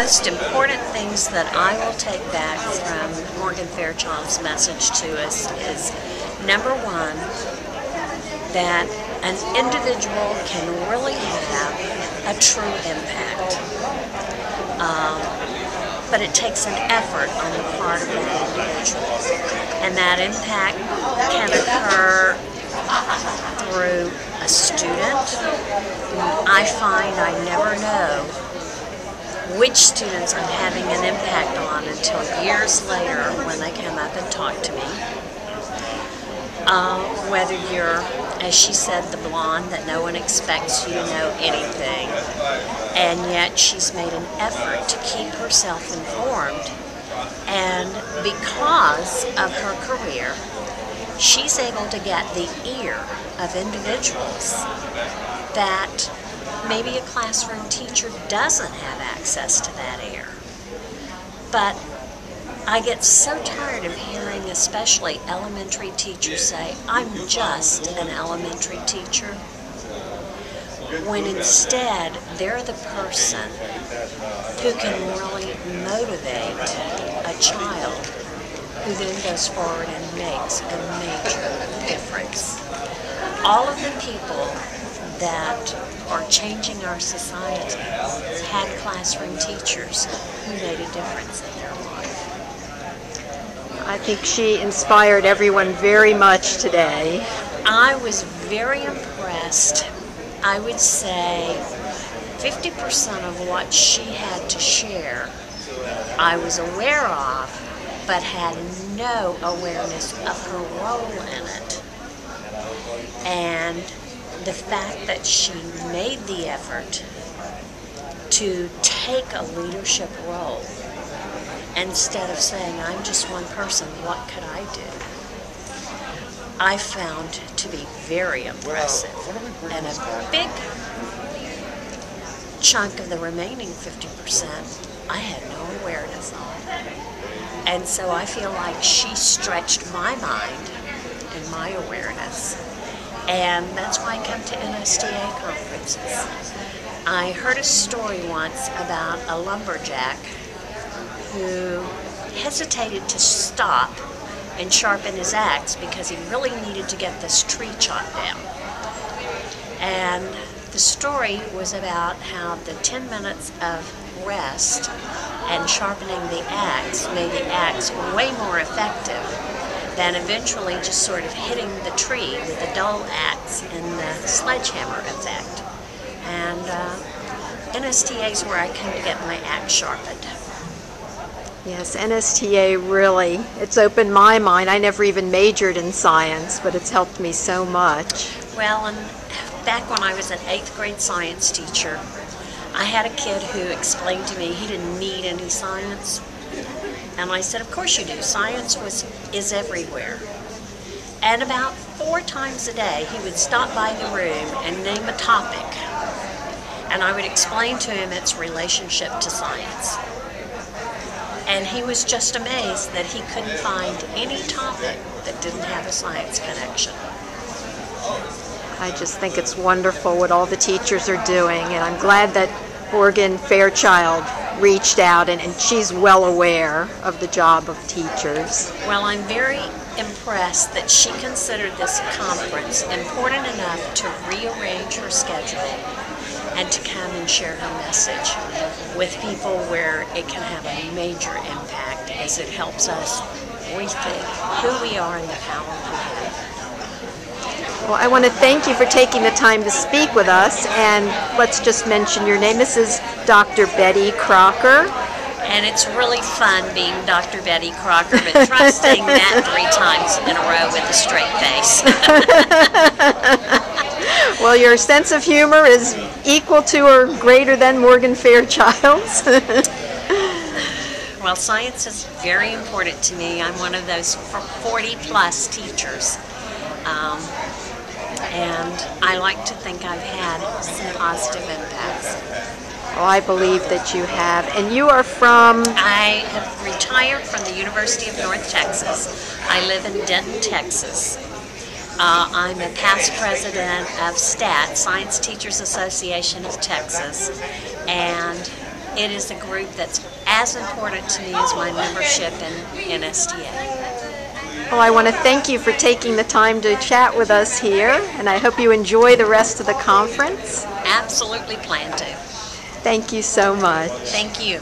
most important things that I will take back from Morgan Fairchild's message to us is, number one, that an individual can really have a true impact. But it takes an effort on the part of that individual. And that impact can occur through a student. I find I never know which students I'm having an impact on until years later when they come up and talk to me. Whether you're, as she said, the blonde that no one expects you to know anything, and yet she's made an effort to keep herself informed, and because of her career, she's able to get the ear of individuals that maybe a classroom teacher doesn't have access to that ear. But I get so tired of hearing especially elementary teachers say, "I'm just an elementary teacher," when instead they're the person who can really motivate a child who then goes forward and makes a major difference. All of the people that are changing our society had classroom teachers who made a difference in their life. I think she inspired everyone very much today. I was very impressed. I would say 50% of what she had to share I was aware of, but had no awareness of her role in it. And the fact that she made the effort to take a leadership role instead of saying, "I'm just one person, what could I do?" I found to be very impressive. And a big chunk of the remaining 50% I had no awareness of. And so I feel like she stretched my mind and my awareness. And that's why I come to NSTA conferences. I heard a story once about a lumberjack who hesitated to stop and sharpen his axe because he really needed to get this tree chopped down. And the story was about how the 10 minutes of rest and sharpening the axe made the axe way more effective than eventually just sort of hitting the tree with a dull axe and the sledgehammer effect. And NSTA is where I come to get my axe sharpened. Yes, NSTA really, it's opened my mind. I never even majored in science, but it's helped me so much. Well, and back when I was an 8th grade science teacher, I had a kid who explained to me he didn't need any science. And I said, "Of course you do. Science is everywhere." And about 4 times a day, he would stop by the room and name a topic. And I would explain to him its relationship to science. And he was just amazed that he couldn't find any topic that didn't have a science connection. I just think it's wonderful what all the teachers are doing, and I'm glad that Morgan Fairchild reached out, and she's well aware of the job of teachers. Well, I'm very impressed that she considered this conference important enough to rearrange her schedule and to come and share her message with people where it can have a major impact as it helps us rethink who we are and the power we have. Well, I want to thank you for taking the time to speak with us, and let's just mention your name. This is Dr. Betty Crocker. And it's really fun being Dr. Betty Crocker, but try saying that 3 times in a row with a straight face. Well, your sense of humor is equal to or greater than Morgan Fairchild's. Well, science is very important to me. I'm one of those 40-plus teachers. And I like to think I've had some positive impacts. Oh, I believe that you have. And you are from? I have retired from the University of North Texas. I live in Denton, Texas. I'm a past president of STAT, Science Teachers Association of Texas, and it is a group that's as important to me as my membership in SDA. Well, I want to thank you for taking the time to chat with us here, and I hope you enjoy the rest of the conference. Absolutely plan to. Thank you so much. Thank you.